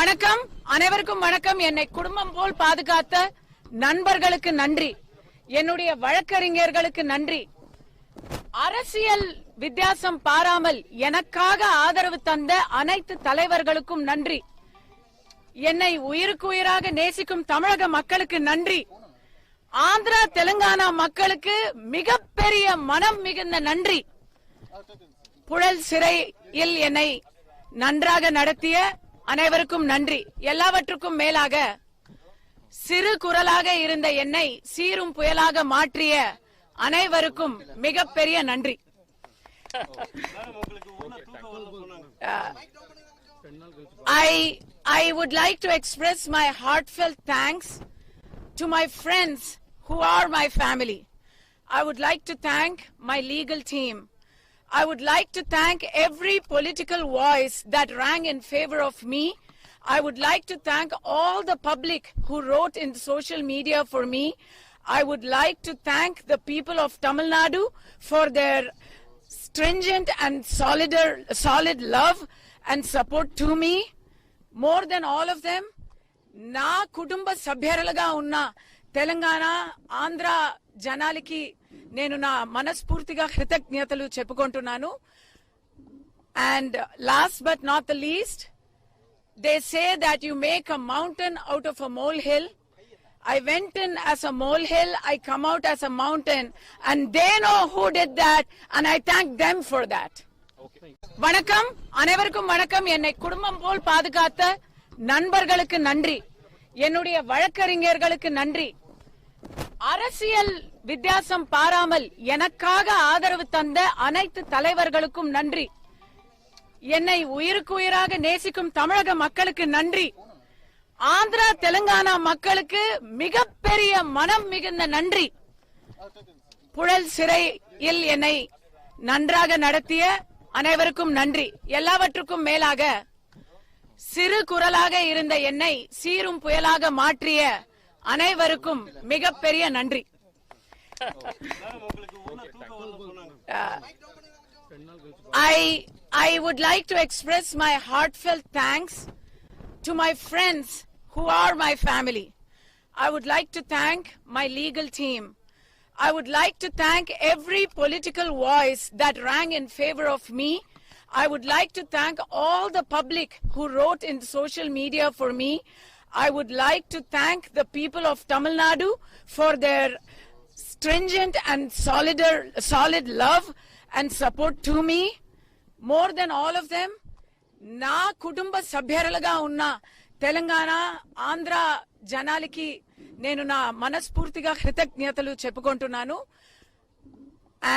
வணக்கம், அனைவருக்கும் வணக்கம். என்னை குடும்பம் போல் பாதுகாத்த நண்பர்களுக்கு நன்றி, என்னுடைய வழக்கறிஞர்களுக்கு நன்றி, அரசியல் வித்தியாசம் பாராமல் எனக்காக ஆதரவு தந்த அனைத்து தலைவர்களுக்கும் நன்றி, என்னை உயிருக்கு உயிராக நேசிக்கும் தமிழக மக்களுக்கு நன்றி, ஆந்திரா தெலுங்கானா மக்களுக்கு மிகப்பெரிய மனம் மிகுந்த நன்றி, புழல் சிறையில் என்னை நன்றாக நடத்திய அனைவருக்கும் நன்றி. எல்லாவற்றுக்கும் மேலாக சிறு குரலாக இருந்த என்னை சீரும் புயலாக மாற்றிய அனைவருக்கும் மிகப்பெரிய நன்றி. I would like to express my heartfelt thanks to my friends who are my family. I would like to thank my legal team. I would like to thank every political voice that rang in favor of me. I would like to thank all the public who wrote in social media for me. I would like to thank the people of Tamil Nadu for their stringent and solid love and support to me. More than all of them, na kudumba sabhyaralaga unna Telangana, Andhra janaliki నేను నా మనస్ఫూర్తిగా కృతజ్ఞతలు చెప్పుకుంటున్నాను. And last but not the least, they say that you make a mountain out of a molehill. I went in as a molehill, I come out as a mountain, and they know who did that, and I thank them for that. வணக்கம், அனைவருக்கும் வணக்கம். என்னை குடும்பம் போல் பாதுகாத்த நண்பர்களுக்கு நன்றி, என்னுடைய வழக்கறிஞர்களுக்கு நன்றி, அரசியல் வித்தியாசம் பாராமல் எனக்காக ஆதரவு தந்த அனைத்து தலைவர்களுக்கும் நன்றி, என்னை உயிருக்கு உயிராக நேசிக்கும் தமிழக மக்களுக்கு நன்றி, ஆந்திரா தெலுங்கானா மக்களுக்கு மிகப்பெரிய மனம் மிகுந்த நன்றி, புழல் சிறையில் என்னை நன்றாக நடத்திய அனைவருக்கும் நன்றி. எல்லாவற்றுக்கும் மேலாக சிறு குரலாக இருந்த என்னை சீரும் புயலாக மாற்றிய அனைவருக்கும் மிகப்பெரிய நன்றி. I would like to express my heartfelt thanks to my friends who are my family. I would like to thank my legal team. I would like to thank every political voice that rang in favor of me. I would like to thank all the public who wrote in social media for me. I would like to thank the people of Tamil Nadu for their stringent and solid love and support to me. More than all of them, na kudumba sabhyaralaga unna Telangana, Andhra janaliki nenu na manaspurtiga kృతజ్ఞతలు చెప్పుకుంటున్నాను.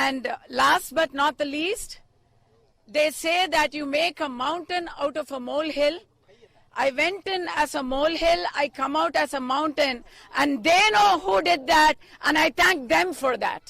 And last but not the least, they say that you make a mountain out of a molehill. I went in as a molehill, I come out as a mountain, and they know who did that, and I thank them for that.